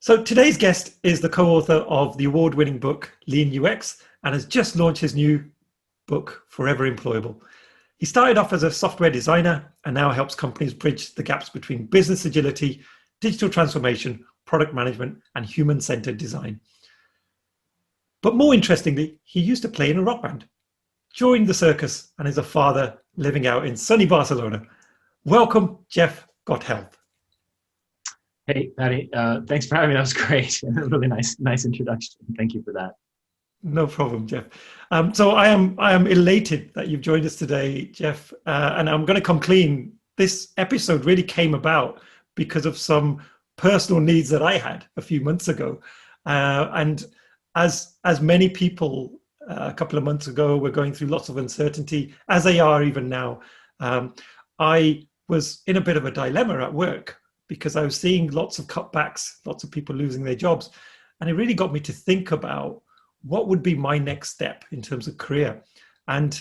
So today's guest is the co-author of the award-winning book Lean UX and has just launched his new book, Forever Employable. He started off as a software designer and now helps companies bridge the gaps between business agility, digital transformation, product management, and human-centered design. But more interestingly, he used to play in a rock band, joined the circus, and is a father living out in sunny Barcelona. Welcome, Jeff Gothelf. Hey, Paddy, thanks for having me. That was great. A really nice introduction. Thank you for that. No problem, Jeff. So I am elated that you've joined us today, Jeff. And I'm going to come clean. This episode really came about because of some personal needs that I had a few months ago. And as many people a couple of months ago were going through lots of uncertainty, as they are even now, I was in a bit of a dilemma at work because I was seeing lots of cutbacks, lots of people losing their jobs. And it really got me to think about what would be my next step in terms of career. And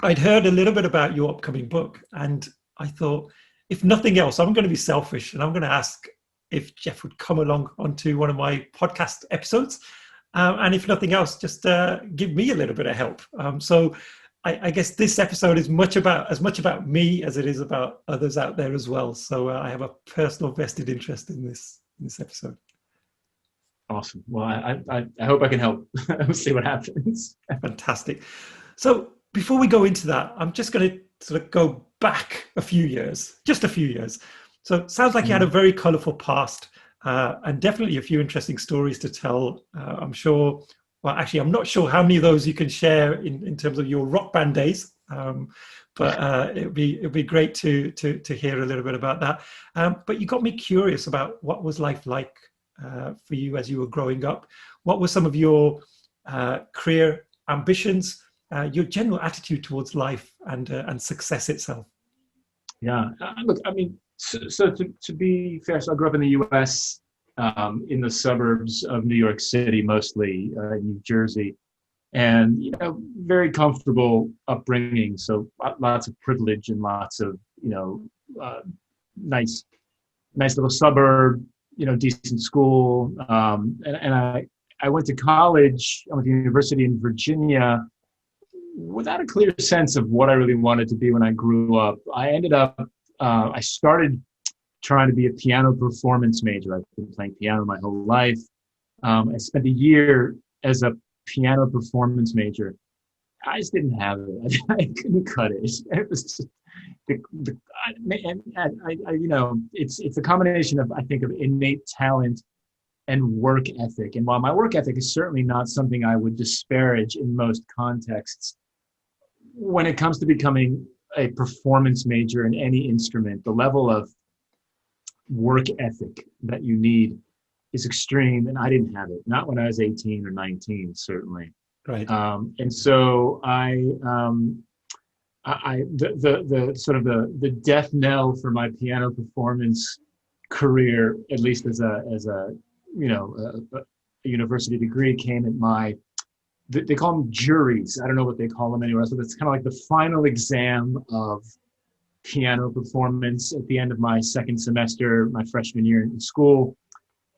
I'd heard a little bit about your upcoming book. And I thought, if nothing else, I'm going to be selfish and I'm going to ask if Jeff would come along onto one of my podcast episodes. And if nothing else, just give me a little bit of help. So I guess this episode is as much about me as it is about others out there as well. So I have a personal vested interest in this episode. Awesome. Well, I hope I can help. We'll see what happens. Fantastic. So before we go into that, I'm just going to sort of go back just a few years. So it sounds like you had a very colorful past and definitely a few interesting stories to tell. I'm sure. Well, actually, I'm not sure how many of those you can share in terms of your rock band days, but it'd be great to hear a little bit about that. But you got me curious about what was life like for you as you were growing up. What were some of your career ambitions, your general attitude towards life and success itself? Yeah, look, I mean, so to be fair, so I grew up in the U.S. In the suburbs of New York City, mostly New Jersey, and very comfortable upbringing. So lots of privilege and lots of nice little suburb, decent school. And I went to college. I went to university in Virginia without a clear sense of what I really wanted to be when I grew up. I ended up. I started trying to be a piano performance major. I've been playing piano my whole life. I spent a year as a piano performance major. I just didn't have it. I couldn't cut it. It was just it's a combination of, I think, of innate talent and work ethic. And while my work ethic is certainly not something I would disparage in most contexts, when it comes to becoming a performance major in any instrument, the level of work ethic that you need is extreme, and I didn't have it. Not when I was 18 or 19, certainly. Right. And so the sort of the death knell for my piano performance career, at least as a university degree, came at they call them juries. I don't know what they call them anywhere else, but it's kind of like the final exam of piano performance at the end of my second semester, my freshman year in school.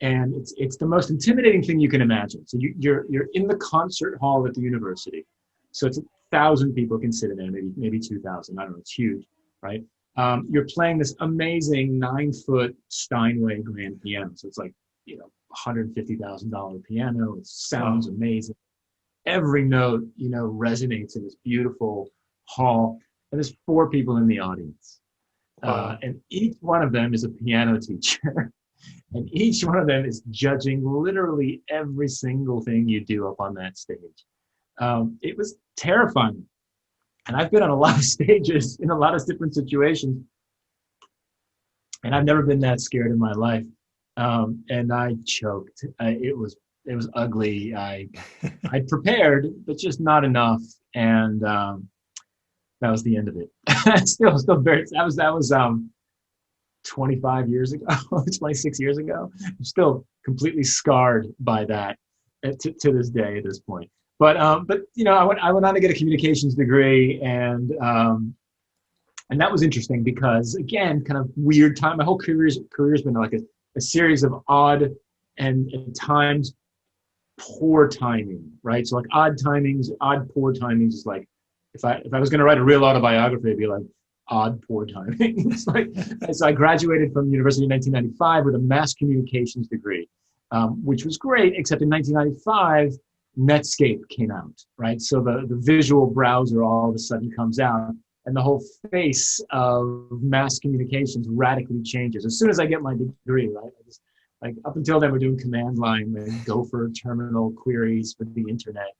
And it's the most intimidating thing you can imagine. So you're in the concert hall at the university. So it's 1,000 people can sit in there, maybe 2,000. I don't know, it's huge, right? You're playing this amazing 9-foot Steinway grand piano. So it's like, $150,000 piano. It sounds amazing. Every note, resonates in this beautiful hall. And there's 4 people in the audience. And each one of them is a piano teacher. And each one of them is judging literally every single thing you do up on that stage. It was terrifying. And I've been on a lot of stages in a lot of different situations. And I've never been that scared in my life. And I choked. It was ugly. I prepared, but just not enough. And that was the end of it. still very. That was 25 years ago, 26 years ago. I'm still completely scarred by that to this day at this point. But I went on to get a communications degree, and that was interesting because, again, kind of weird time. My whole career's been like a series of odd and at times poor timing, right? So like odd timings, odd poor timings is like, if I was going to write a real autobiography, it'd be like odd poor timing. It's like, so I graduated from the university in 1995 with a mass communications degree, which was great, except in 1995, Netscape came out, right? So the visual browser all of a sudden comes out, and the whole face of mass communications radically changes. As soon as I get my degree, right? Like up until then, we're doing command line and Gopher terminal queries for the internet.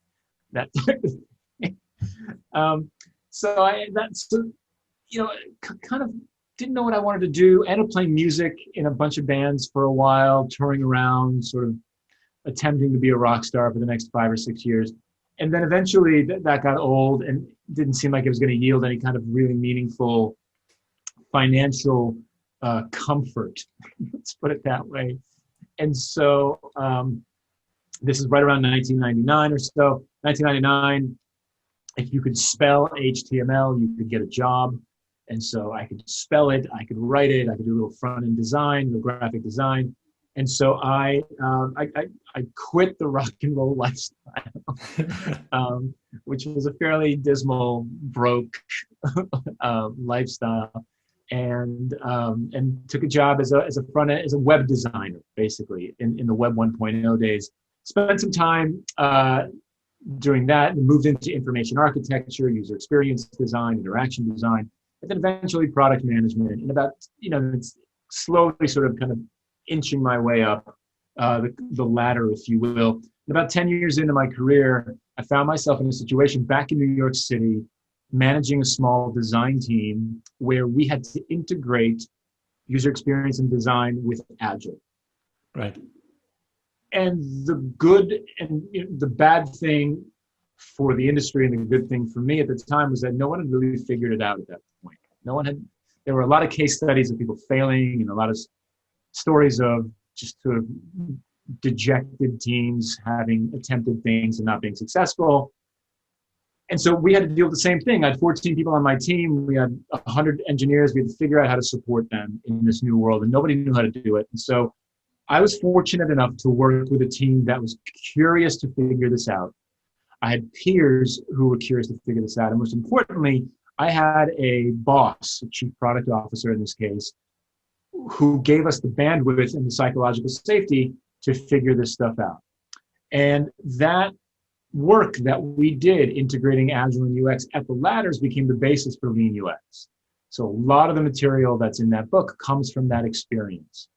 That type of thing. Kind of didn't know what I wanted to do. Ended up playing music in a bunch of bands for a while, touring around, sort of attempting to be a rock star for the next 5 or 6 years. And then eventually that got old and didn't seem like it was going to yield any kind of really meaningful financial comfort. Let's put it that way. And so this is right around 1999 or so. 1999, if you could spell HTML, you could get a job. And so I could spell it, I could write it, I could do a little front-end design, little graphic design. And so I quit the rock and roll lifestyle, which was a fairly dismal, broke lifestyle, and took a job as a web designer, basically in the Web 1.0 days. Spent some time doing that, and moved into information architecture, user experience design, interaction design, and then eventually product management. And about it's slowly sort of kind of inching my way up the ladder, if you will. And about 10 years into my career, I found myself in a situation back in New York City, managing a small design team where we had to integrate user experience and design with Agile. Right. And the good and the bad thing for the industry and the good thing for me at the time was that no one had really figured it out at that point. There were a lot of case studies of people failing and a lot of stories of just sort of dejected teams having attempted things and not being successful. And so we had to deal with the same thing. I had 14 people on my team. We had 100 engineers. We had to figure out how to support them in this new world, and nobody knew how to do it. And so I was fortunate enough to work with a team that was curious to figure this out. I had peers who were curious to figure this out. And most importantly, I had a boss, a chief product officer in this case, who gave us the bandwidth and the psychological safety to figure this stuff out. And that work that we did integrating Agile and UX at the ladders became the basis for Lean UX. So a lot of the material that's in that book comes from that experience.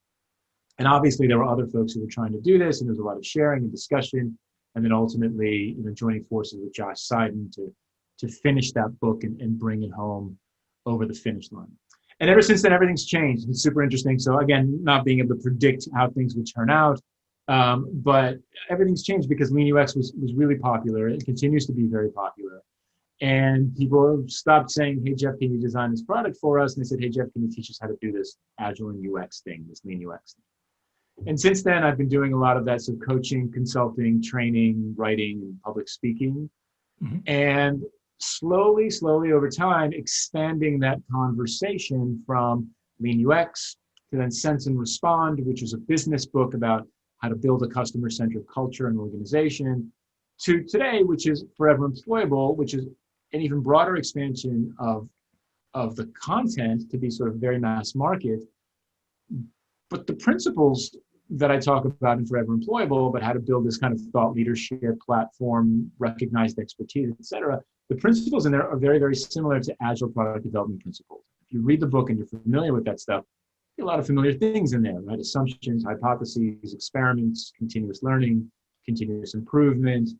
And obviously there were other folks who were trying to do this, and there was a lot of sharing and discussion, and then ultimately joining forces with Josh Seiden to finish that book and bring it home over the finish line. And ever since then, everything's changed. It's super interesting. So again, not being able to predict how things would turn out, but everything's changed because Lean UX was really popular. It continues to be very popular. And people stopped saying, hey, Jeff, can you design this product for us? And they said, hey, Jeff, can you teach us how to do this Agile and UX thing, this Lean UX thing? And since then, I've been doing a lot of that, so coaching, consulting, training, writing, and public speaking. Mm-hmm. And slowly over time, expanding that conversation from Lean UX to then Sense and Respond, which is a business book about how to build a customer-centric culture and organization, to today, which is Forever Employable, which is an even broader expansion of the content to be sort of very mass market. But the principles that I talk about in Forever Employable, about how to build this kind of thought leadership platform, recognized expertise, et cetera, the principles in there are very, very similar to Agile product development principles. If you read the book and you're familiar with that stuff, a lot of familiar things in there, right? Assumptions, hypotheses, experiments, continuous learning, continuous improvement,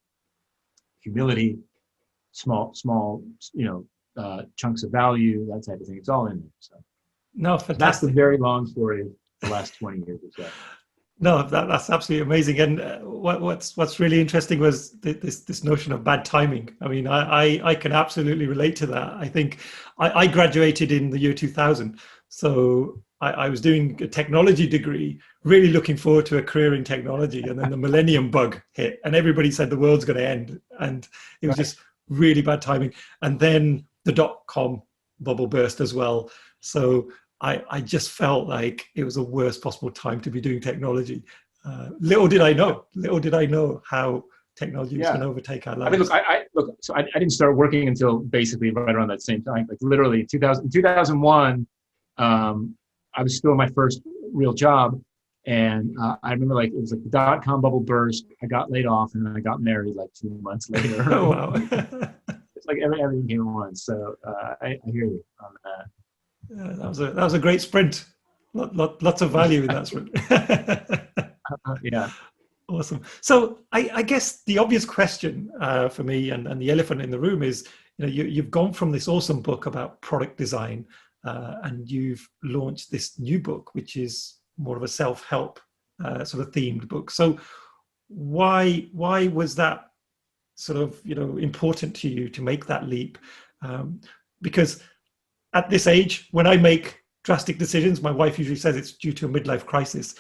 humility, small, chunks of value, that type of thing. It's all in there. So no, fantastic. That's the very long story of the last 20 years or so. No, that's absolutely amazing. And what's really interesting was this notion of bad timing. I mean, I can absolutely relate to that. I think I graduated in the year 2000. So I was doing a technology degree, really looking forward to a career in technology. And then the millennium bug hit and everybody said the world's going to end. And it was just really bad timing. And then the dot-com bubble burst as well. So I just felt like it was the worst possible time to be doing technology. Little did I know how technology was Yeah. going to overtake our I mean, lives. look. So I didn't start working until basically right around that same time, like literally 2001. I was still in my first real job, and I remember like it was like the .com bubble burst. I got laid off, and then I got married like 2 months later. Oh, wow. It's like everything came at once. So I hear you on that. That was a great sprint. Lots of value in that sprint. Yeah. Awesome. So I guess the obvious question for me and the elephant in the room is, you've gone from this awesome book about product design and you've launched this new book, which is more of a self-help sort of themed book. So why was that sort of important to you to make that leap? Because at this age, when I make drastic decisions, my wife usually says it's due to a midlife crisis.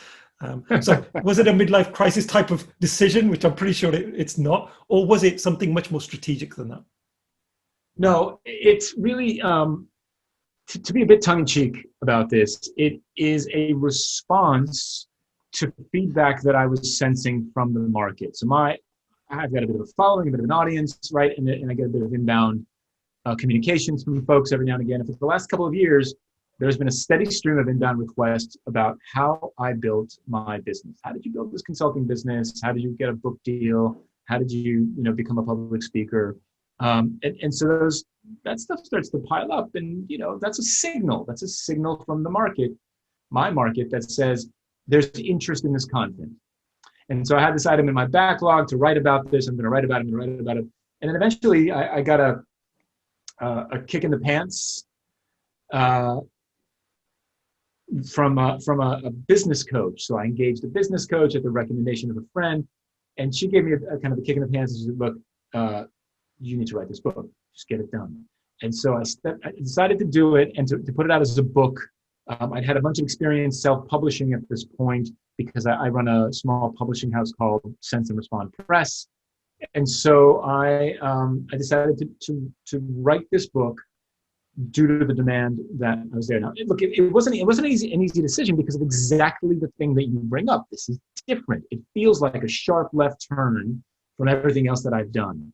So was it a midlife crisis type of decision, which I'm pretty sure it's not, or was it something much more strategic than that? No, it's really, to be a bit tongue-in-cheek about this, it is a response to feedback that I was sensing from the market. So I've got a bit of a following, a bit of an audience, right? And I get a bit of inbound communications from folks every now and again. And for the last couple of years, there's been a steady stream of inbound requests about how I built my business. How did you build this consulting business? How did you get a book deal? How did you, become a public speaker? And so that stuff starts to pile up, and that's a signal. That's a signal from the market, my market, that says there's interest in this content. And so I had this item in my backlog to write about this. I'm going to write about it. And then eventually I got a kick in the pants from a business coach. So I engaged a business coach at the recommendation of a friend, and she gave me a kind of a kick in the pants and she said, look, you need to write this book. Just get it done. And so I decided to do it and to put it out as a book. I'd had a bunch of experience self-publishing at this point because I run a small publishing house called Sense and Respond Press. And so I decided to write this book due to the demand that was there. Now, look, it wasn't an easy decision because of exactly the thing that you bring up. This is different. It feels like a sharp left turn from everything else that I've done.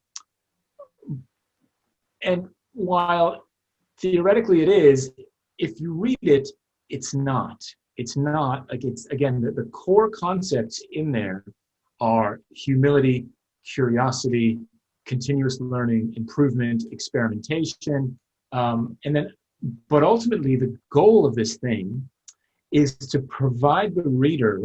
And while theoretically it is, if you read it, it's not. It's not. Like, it's, again, the core concepts in there are humility, curiosity, continuous learning, improvement, experimentation. But ultimately, the goal of this thing is to provide the reader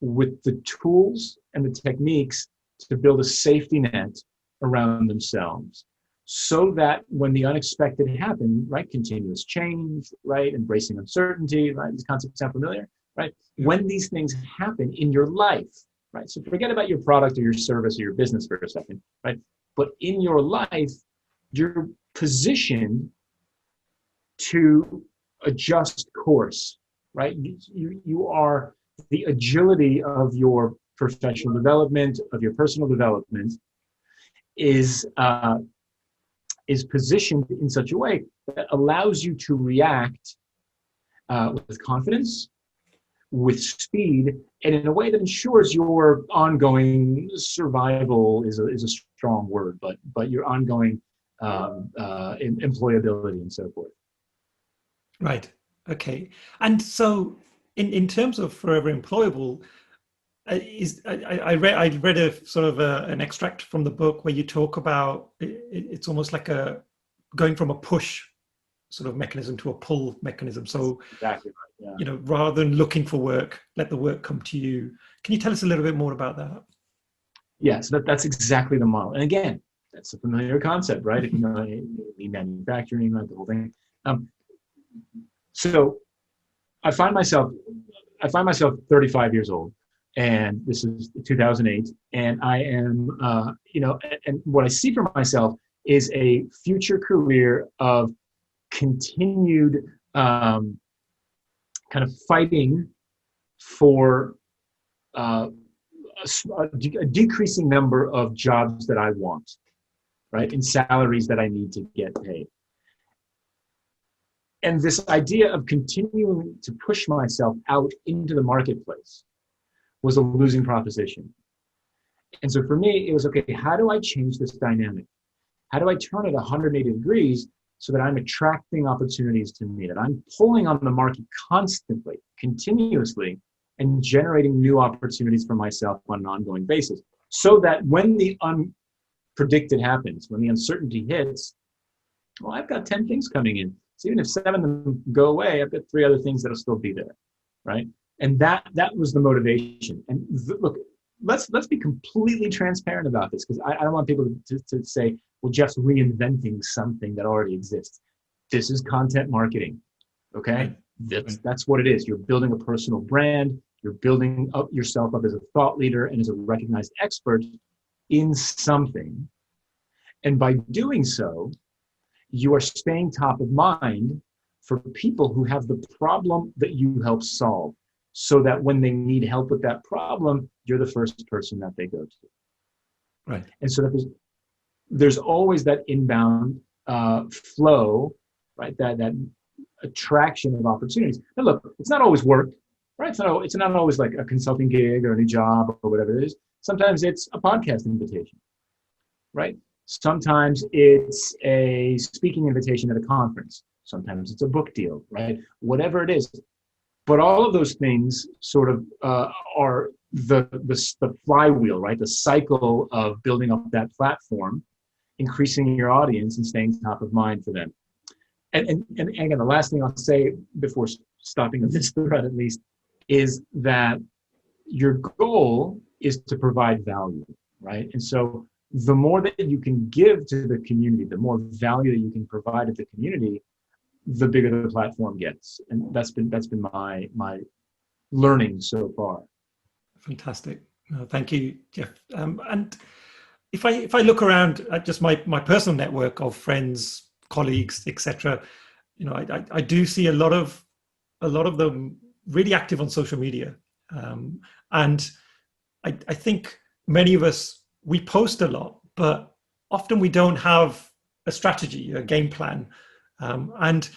with the tools and the techniques to build a safety net around themselves, so that when the unexpected happens, right, continuous change, right, embracing uncertainty, right, these concepts sound familiar, right? When these things happen in your life, right, so forget about your product or your service or your business for a second, right? But in your life, you're positioned to adjust course, right? You are the agility of your professional development, of your personal development, is positioned in such a way that allows you to react with confidence, with speed, and in a way that ensures your ongoing survival is a strong word, but your ongoing employability and so forth. Right. Okay. And so, in terms of Forever Employable, I read a sort of an extract from the book where you talk about it's almost like going from a push sort of mechanism to a pull mechanism. So exactly right. Yeah. Rather than looking for work, let the work come to you. Can you tell us a little bit more about that? Yeah, so that's exactly the model. And again, that's a familiar concept, right? If you know lean manufacturing, right, the whole thing. So I find myself 35 years old, and this is 2008, and I am, and what I see for myself is a future career of continued kind of fighting for a decreasing number of jobs that I want, right, and salaries that I need to get paid. And this idea of continuing to push myself out into the marketplace was a losing proposition. And so for me, it was, okay, how do I change this dynamic? How do I turn it 180 degrees so that I'm attracting opportunities to me, that I'm pulling on the market constantly, continuously, and generating new opportunities for myself on an ongoing basis, so that when the unpredicted happens, when the uncertainty hits, well, I've got 10 things coming in. So even if 7 of them go away, I've got 3 other things that'll still be there, right? And that was the motivation. And look, let's be completely transparent about this, because I don't want people to say, well, Jeff's reinventing something that already exists. This is content marketing, okay? That's what it is. You're building a personal brand. You're building up yourself up as a thought leader and as a recognized expert in something. And by doing so, you are staying top of mind for people who have the problem that you help solve, so that when they need help with that problem, you're the first person that they go to. Right. And so that there's always that inbound flow, right? That attraction of opportunities. Now look, it's not always work, right? It's not always like a consulting gig or a new job or whatever it is. Sometimes it's a podcast invitation, right? Sometimes it's a speaking invitation at a conference. Sometimes it's a book deal, right? Whatever it is. But all of those things sort of are the flywheel, right? The cycle of building up that platform, increasing your audience and staying top of mind for them. And again, the last thing I'll say before stopping this thread, at least, is that your goal is to provide value, right? And so the more that you can give to the community, the more value that you can provide to the community, the bigger the platform gets. And that's been my learning so far. Fantastic. Thank you, Jeff. And if I look around at just my personal network of friends, colleagues, etc., I do see a lot of them really active on social media, and I think many of us, we post a lot, but often we don't have a strategy, a game plan. And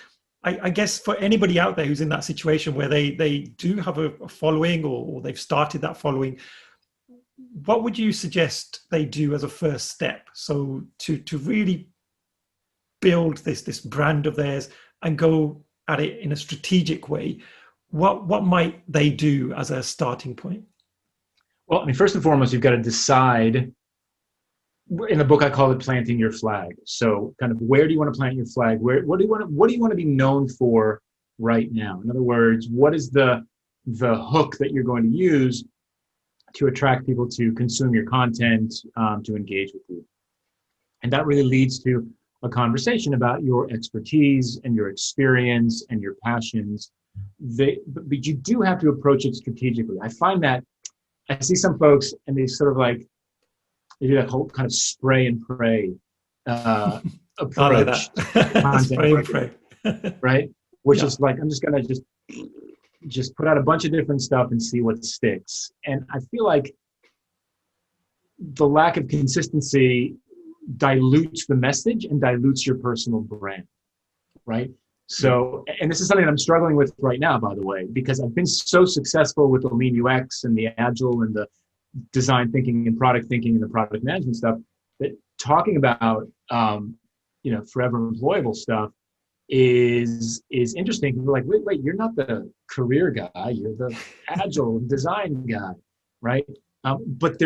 I guess for anybody out there who's in that situation where they do have a following, or they've started that following, what would you suggest they do as a first step? So to really build this brand of theirs and go at it in a strategic way, what might they do as a starting point? Well, I mean, first and foremost, you've got to decide. In the book, I call it planting your flag. So kind of, where do you want to plant your flag? What do you want to be known for right now? In other words, what is the hook that you're going to use to attract people to consume your content, to engage with you? And that really leads to a conversation about your expertise and your experience and your passions. But you do have to approach it strategically. I find that I see some folks, and they sort of like, they do that whole kind of spray and pray approach. I like that. Spray and pray. Right? Which is like, I'm just going to just put out a bunch of different stuff and see what sticks. And I feel like the lack of consistency dilutes the message and dilutes your personal brand, right? So, and this is something that I'm struggling with right now, by the way, because I've been so successful with the lean UX and the Agile and the design thinking and product thinking and the product management stuff, that talking about Forever Employable stuff is interesting. We're like, wait, you're not the career guy, you're the Agile design guy, right? But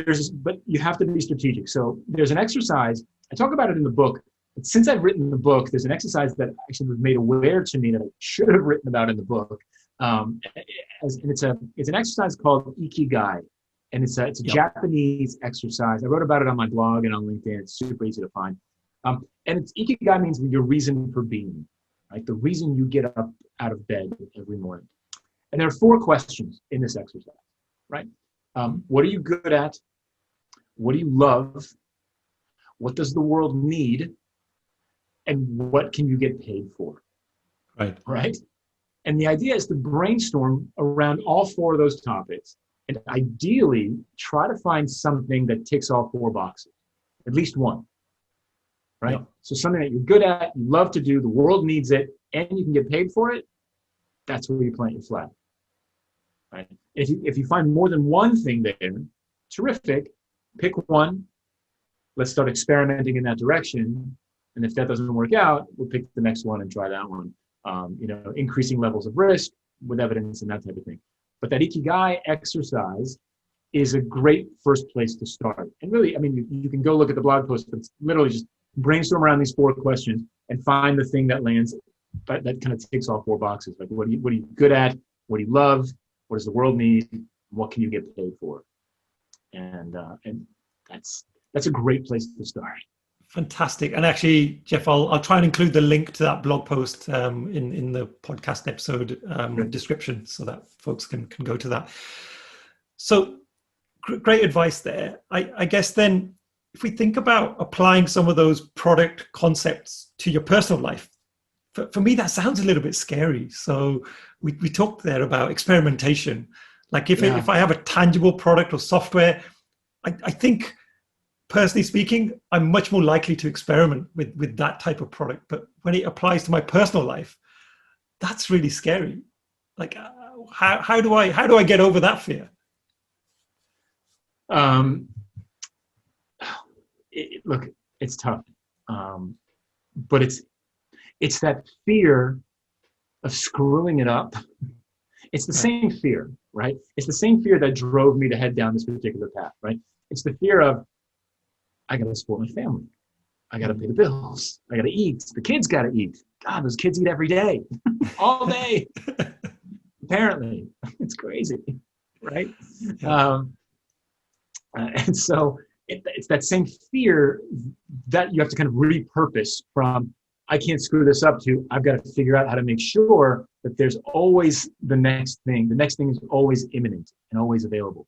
you have to be strategic. So there's an exercise, I talk about it in the book, but since I've written the book, there's an exercise that actually was made aware to me that I should have written about in the book. And it's an exercise called Ikigai. And it's a Japanese exercise. I wrote about it on my blog and on LinkedIn. It's super easy to find. And Ikigai means your reason for being, right? The reason you get up out of bed every morning. And there are 4 questions in this exercise, right? What are you good at? What do you love? What does the world need? And what can you get paid for? Right? And the idea is to brainstorm around all 4 of those topics, and ideally try to find something that ticks all 4 boxes, at least one, right? Yeah. So something that you're good at, you love to do, the world needs it, and you can get paid for it. That's where you plant your flag. right? If you find more than one thing there, terrific. Pick one. Let's start experimenting in that direction. And if that doesn't work out, we'll pick the next one and try that one. Increasing levels of risk with evidence and that type of thing. But that Ikigai exercise is a great first place to start. And really, I mean, you can go look at the blog post, but it's literally just brainstorm around these 4 questions and find the thing that lands, that kind of ticks all 4 boxes. Like, what are you good at? What do you love? What does the world need? What can you get paid for? And that's a great place to start. Fantastic. And actually, Jeff, I'll try and include the link to that blog post in the podcast episode description so that folks can go to that. So great advice there. I guess then, if we think about applying some of those product concepts to your personal life, for me, that sounds a little bit scary. So we talked there about experimentation. Like if I have a tangible product or software, I think, personally speaking, I'm much more likely to experiment with that type of product. But when it applies to my personal life, that's really scary. Like, how do I get over that fear? Look, it's tough, but it's that fear of screwing it up. It's the same fear, right? It's the same fear that drove me to head down this particular path, right? It's the fear of, I got to support my family. I got to pay the bills. I got to eat. The kids got to eat. God, those kids eat every day, all day. Apparently, it's crazy, right? And so it's that same fear that you have to kind of repurpose from, I can't screw this up, to I've got to figure out how to make sure that there's always the next thing. The next thing is always imminent and always available.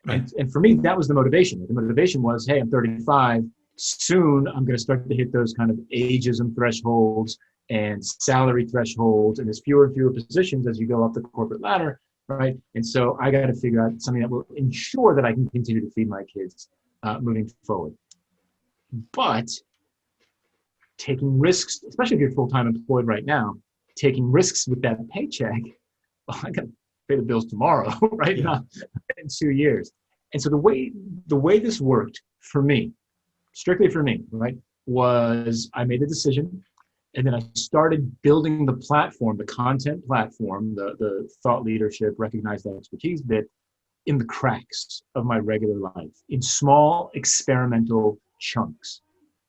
Right. And for me, that was the motivation. The motivation was, hey, I'm 35. Soon I'm going to start to hit those kind of ageism thresholds and salary thresholds. And there's fewer and fewer positions as you go up the corporate ladder, right? And so I got to figure out something that will ensure that I can continue to feed my kids moving forward. But taking risks, especially if you're full-time employed right now, taking risks with that paycheck, well, I got to pay the bills tomorrow, right? Yeah. Not in 2 years. And so the way this worked for me, strictly for me, right, was I made the decision, and then I started building the platform, the content platform, the thought leadership, recognized expertise bit in the cracks of my regular life, in small experimental chunks,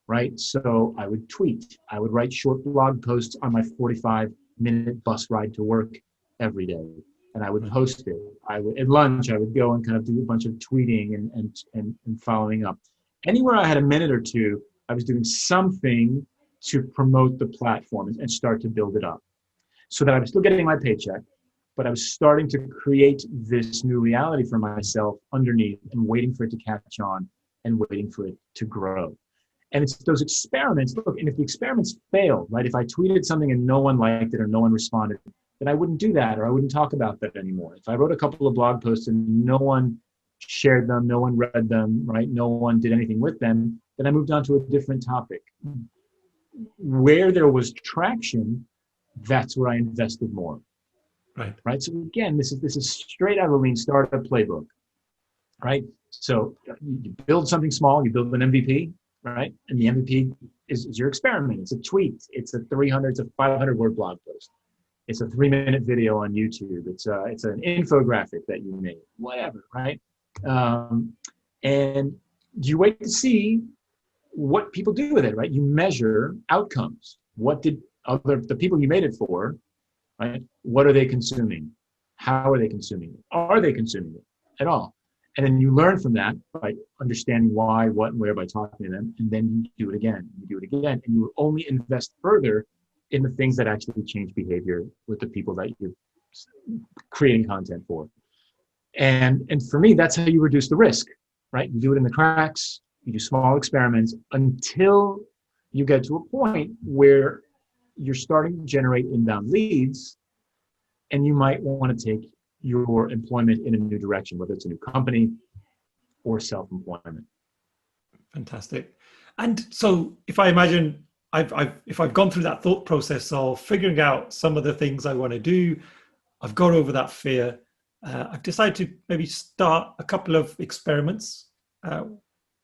right? So I would tweet, I would write short blog posts on my 45-minute bus ride to work every day. And I would post it. At lunch, I would go and kind of do a bunch of tweeting and following up. Anywhere I had a minute or two, I was doing something to promote the platform and start to build it up, so that I was still getting my paycheck, but I was starting to create this new reality for myself underneath and waiting for it to catch on and waiting for it to grow. And it's those experiments. Look, and if the experiments fail, right? If I tweeted something and no one liked it or no one responded, then I wouldn't do that, or I wouldn't talk about that anymore. If I wrote a couple of blog posts and no one shared them, no one read them, right? No one did anything with them, then I moved on to a different topic. Where there was traction, that's where I invested more. Right. So again, this is straight out of the Lean Startup playbook, right? So you build something small, you build an MVP, right? And the MVP is your experiment. It's a tweet. It's a 300 to 500 word blog post. It's a 3-minute video on YouTube. It's an infographic that you made, whatever, right? And you wait to see what people do with it, right? You measure outcomes. What did the people you made it for, right? What are they consuming? How are they consuming it? Are they consuming it at all? And then you learn from that by understanding why, what, and where by talking to them. And then you do it again. You do it again. And you only invest further in the things that actually change behavior with the people that you're creating content for. And for me, that's how you reduce the risk, right? You do it in the cracks, you do small experiments until you get to a point where you're starting to generate inbound leads, and you might want to take your employment in a new direction, whether it's a new company or self-employment. Fantastic. And so if I imagine if I've gone through that thought process of figuring out some of the things I want to do, I've got over that fear, I've decided to maybe start a couple of experiments.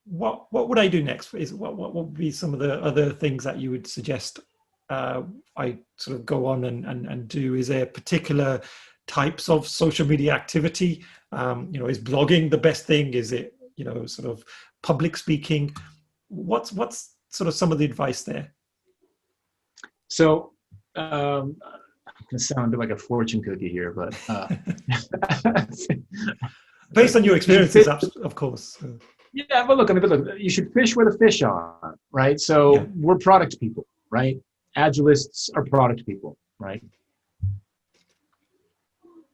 What would I do next? What would be some of the other things that you would suggest I sort of go on and do? Is there particular types of social media activity? Is blogging the best thing? Is it, sort of public speaking? What's sort of some of the advice there? So I'm going to sound like a fortune cookie here, but based on your experiences, of course. Yeah, but look, you should fish where the fish are, right? So Yeah. we're product people, right? Agilists are product people, right?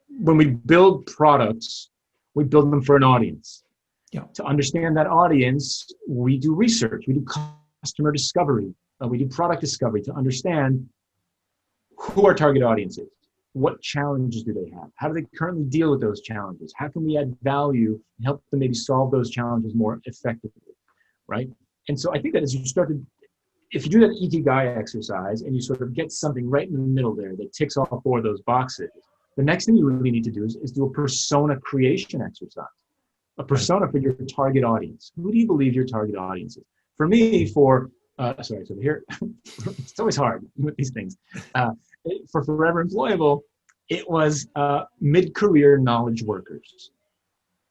When we build products, we build them for an audience. Yeah. To understand that audience, we do research, we do customer discovery, we do product discovery to understand who our target audience is. What challenges do they have? How do they currently deal with those challenges? How can we add value and help them maybe solve those challenges more effectively, right? And so I think that as you start to, if you do that ikigai exercise and you sort of get something right in the middle there that ticks all four of those boxes, the next thing you really need to do is do a persona creation exercise, a persona for your target audience. Who do you believe your target audience is? For me, so here, it's always hard with these things. For Forever Employable, it was mid-career knowledge workers.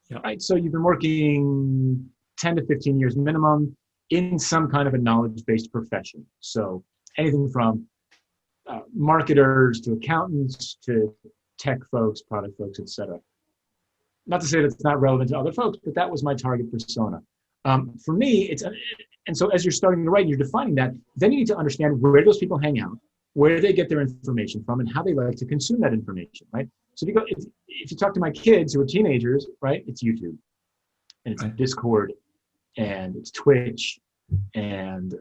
Yeah. Right? So you've been working 10 to 15 years minimum in some kind of a knowledge-based profession. So anything from marketers to accountants to tech folks, product folks, etc. Not to say that it's not relevant to other folks, but that was my target persona. For me, and so as you're starting to write and you're defining that, then you need to understand where those people hang out, where they get their information from, and how they like to consume that information, right? So if you talk to my kids who are teenagers, right, it's YouTube, and it's Discord, and it's Twitch, and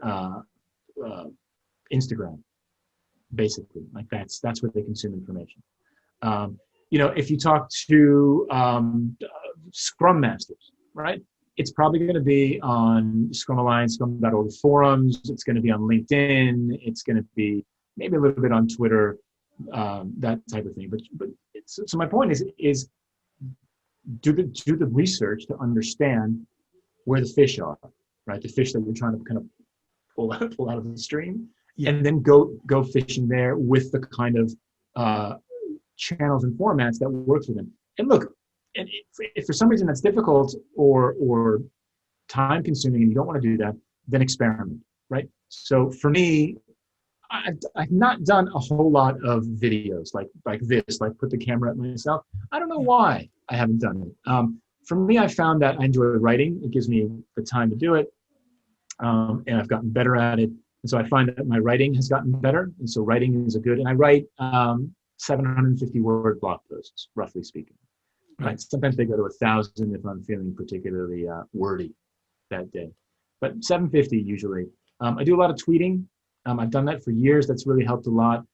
Instagram, basically. Like that's where they consume information. If you talk to Scrum Masters, right, it's probably going to be on Scrum Alliance, Scrum.org forums. It's going to be on LinkedIn. It's going to be maybe a little bit on Twitter, that type of thing. But so my point is do the research to understand where the fish are, right? The fish that you're trying to kind of pull out of the stream, and then go fishing there with the kind of channels and formats that work for them. And look, and if for some reason that's difficult or time consuming and you don't want to do that, then experiment, right? So for me, I've not done a whole lot of videos like this, like put the camera at myself. I don't know why I haven't done it. For me, I found that I enjoy writing. It gives me the time to do it. And I've gotten better at it. And so I find that my writing has gotten better. And so writing is and I write 750 word blog posts, roughly speaking. Right. Sometimes they go to 1,000 if I'm feeling particularly wordy that day, but 750 usually. I do a lot of tweeting. I've done that for years. That's really helped a lot.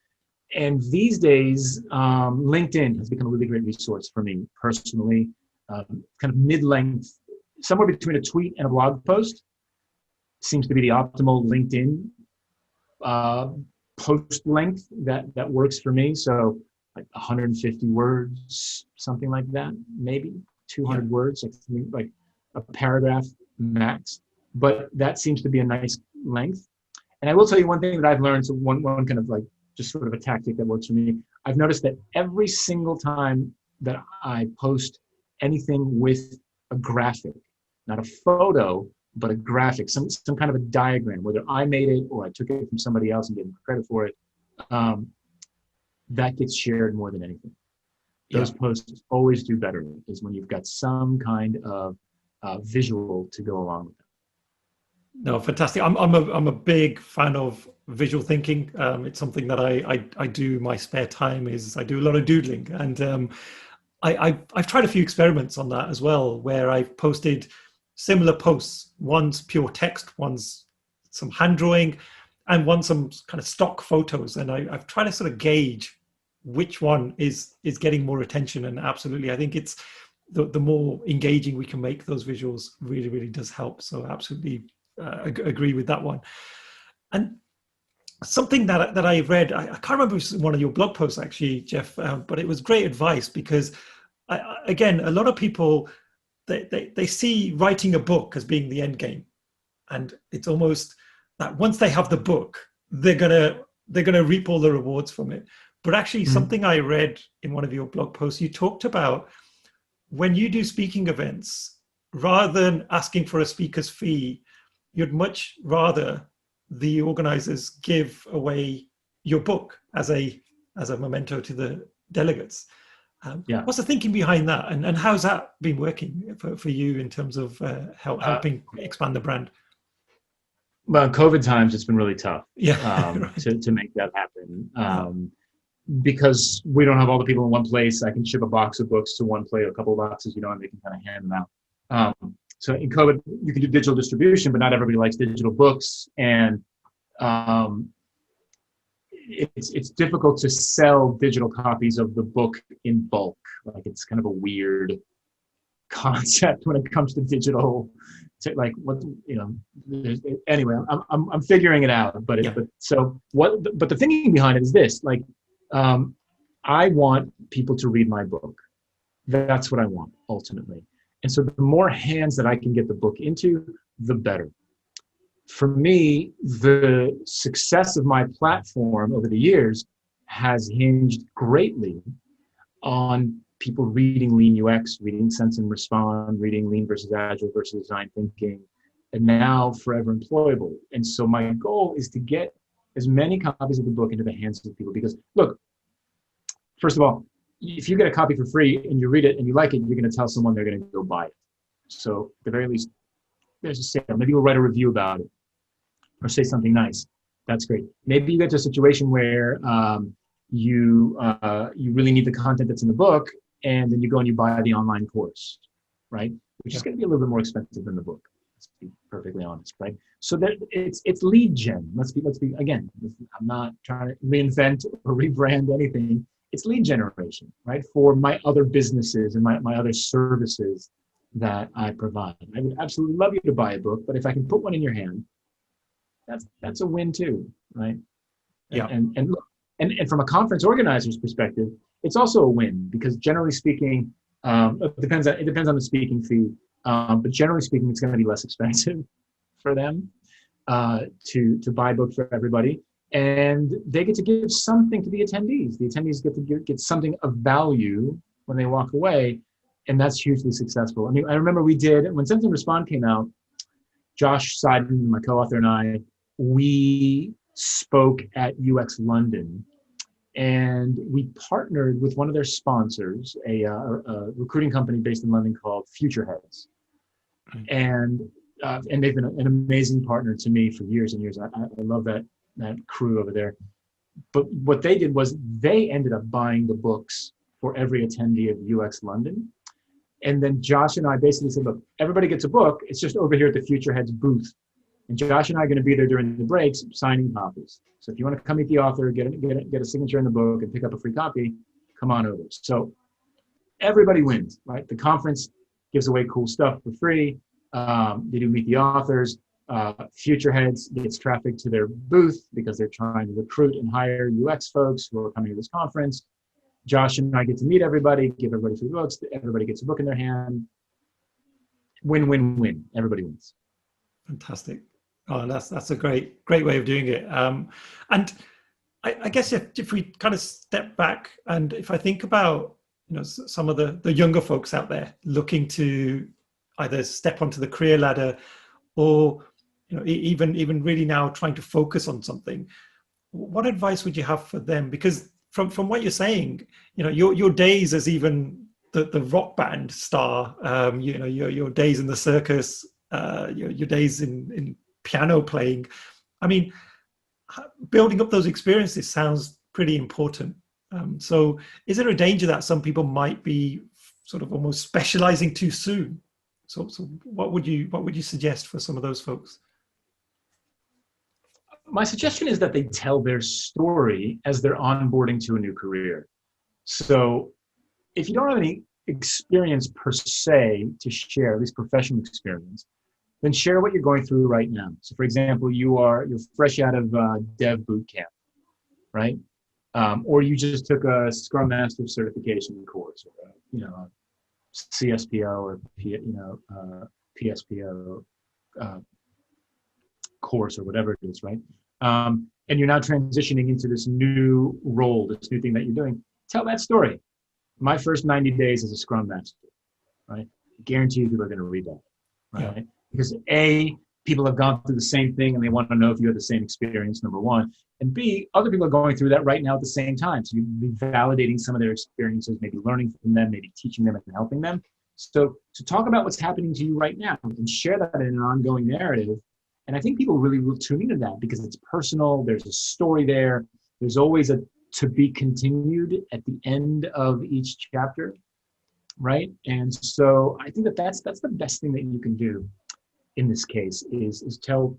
And these days, LinkedIn has become a really great resource for me personally. Kind of mid-length, somewhere between a tweet and a blog post seems to be the optimal LinkedIn post length that works for me. So like 150 words, something like that, maybe 200 words, like a paragraph max. But that seems to be a nice length. And I will tell you one thing that I've learned, so one kind of like just sort of a tactic that works for me. I've noticed that every single time that I post anything with a graphic, not a photo, but a graphic, some kind of a diagram, whether I made it or I took it from somebody else and gave them credit for it, that gets shared more than anything. Those posts always do better is when you've got some kind of visual to go along with it. No, fantastic. I'm a big fan of visual thinking. It's something that I do in my spare time. Is I do a lot of doodling, and I've tried a few experiments on that as well, where I've posted similar posts. One's pure text, one's some hand drawing, and one's some kind of stock photos. And I've tried to sort of gauge which one is getting more attention. And absolutely, I think it's the more engaging we can make those visuals really, really does help. So absolutely agree with that one. And something that I read, I can't remember if it was one of your blog posts actually, Jeff, but it was great advice, because again, a lot of people, they see writing a book as being the end game. And it's almost that once they have the book, they're gonna reap all the rewards from it. But actually, something I read in one of your blog posts, you talked about when you do speaking events, rather than asking for a speaker's fee, you'd much rather the organizers give away your book as a memento to the delegates. What's the thinking behind that, and how's that been working for you in terms of helping expand the brand? Well, COVID times, it's been really tough Right. to make that happen. Because we don't have all the people in one place. I can ship a box of books to one place, a couple of boxes, and they can kind of hand them out. So in COVID, you can do digital distribution, but not everybody likes digital books. And it's difficult to sell digital copies of the book in bulk. Like, it's kind of a weird concept when it comes to digital. Anyway, I'm figuring it out. But but the thinking behind it is this: like, I want people to read my book. That's what I want ultimately. And so the more hands that I can get the book into, the better. For me, the success of my platform over the years has hinged greatly on people reading Lean UX, reading Sense and Respond, reading Lean versus Agile versus Design Thinking, and now Forever Employable. And so my goal is to get as many copies of the book into the hands of people, because look, first of all, if you get a copy for free and you read it and you like it, you're going to tell someone they're going to go buy it. So at the very least, there's a sale. Maybe you'll write a review about it or say something nice. That's great. Maybe you get to a situation where you really need the content that's in the book, and then you go and you buy the online course, right? Which is going to be a little bit more expensive than the book. Let's be perfectly honest, right? So that it's lead gen. Let's be again. I'm not trying to reinvent or rebrand anything. It's lead generation, right? For my other businesses and my other services that I provide. I would absolutely love you to buy a book, but if I can put one in your hand, that's a win too, right? Yeah. And from a conference organizer's perspective, it's also a win, because generally speaking, it depends on the speaking fee, but generally speaking, it's going to be less expensive for them to buy a book for everybody, and they get to give something to the attendees. The attendees get to get something of value when they walk away, and that's hugely successful. I mean, I remember we did, when Sense and Respond came out, Josh Seiden, my co-author, and I, we spoke at UX London, and we partnered with one of their sponsors, a recruiting company based in London called Futureheads. And they've been an amazing partner to me for years and years. I love that crew over there. But what they did was they ended up buying the books for every attendee of UX London. And then Josh and I basically said, look, everybody gets a book. It's just over here at the Futureheads booth. And Josh and I are going to be there during the breaks signing copies. So if you want to come meet the author, get a signature in the book and pick up a free copy, come on over. So everybody wins, right? The conference gives away cool stuff for free. They do meet the authors. Futureheads gets traffic to their booth because they're trying to recruit and hire UX folks who are coming to this conference. Josh and I get to meet everybody, give everybody free books. Everybody gets a book in their hand. Win, win, win. Everybody wins. Fantastic. Oh, that's a great way of doing it. And I guess if we kind of step back, and if I think about some of the younger folks out there looking to either step onto the career ladder, or even really now trying to focus on something, what advice would you have for them? Because from what you're saying, your days as even the rock band star, your days in the circus, your days in piano playing. I mean, building up those experiences sounds pretty important. So is there a danger that some people might be sort of almost specializing too soon? So what would you suggest for some of those folks? My suggestion is that they tell their story as they're onboarding to a new career. So if you don't have any experience per se to share, at least professional experience, then share what you're going through right now. So for example, you're fresh out of dev boot camp, right? or you just took a Scrum Master certification course, or a CSPO or PSPO course or whatever it is, right? And you're now transitioning into this new role, this new thing that you're doing. Tell that story. My first 90 days as a Scrum Master, right? Guarantee you people are going to read that, right? Yeah. Because A, people have gone through the same thing and they want to know if you had the same experience, number one. And B, other people are going through that right now at the same time. So you'd be validating some of their experiences, maybe learning from them, maybe teaching them and helping them. So to talk about what's happening to you right now and share that in an ongoing narrative. And I think people really will tune into that because it's personal. There's a story there. There's always a to be continued at the end of each chapter, right? And so I think that's the best thing that you can do in this case is talk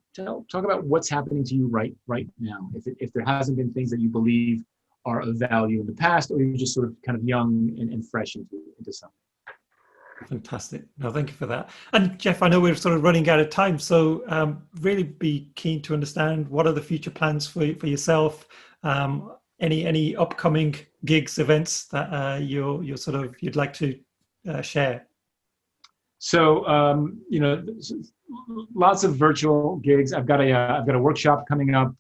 about what's happening to you right now. If there hasn't been things that you believe are of value in the past, or you're just sort of kind of young and fresh into something. Fantastic. No, thank you for that. And Jeff, I know we're sort of running out of time, so really be keen to understand what are the future plans for yourself. Any upcoming gigs, events that you'd like to share? So lots of virtual gigs. I've got a workshop coming up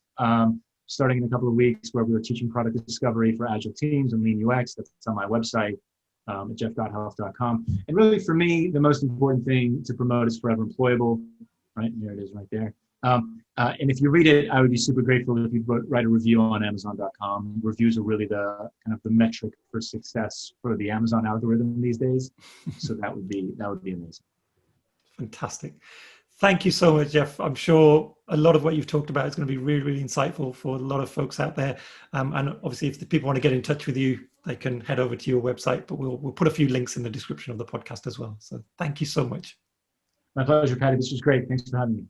starting in a couple of weeks where we're teaching product discovery for Agile teams and Lean UX. That's on my website. At jeffgothelf.com. And really for me, the most important thing to promote is Forever Employable, right? There it is right there. And if you read it, I would be super grateful if you write a review on Amazon.com. Reviews are really the kind of the metric for success for the Amazon algorithm these days. So that would be amazing. Fantastic. Thank you so much, Jeff. I'm sure a lot of what you've talked about is going to be really, really insightful for a lot of folks out there. And obviously, if the people want to get in touch with you, they can head over to your website, but we'll put a few links in the description of the podcast as well. So thank you so much. My pleasure, Paddy. This was great. Thanks for having me.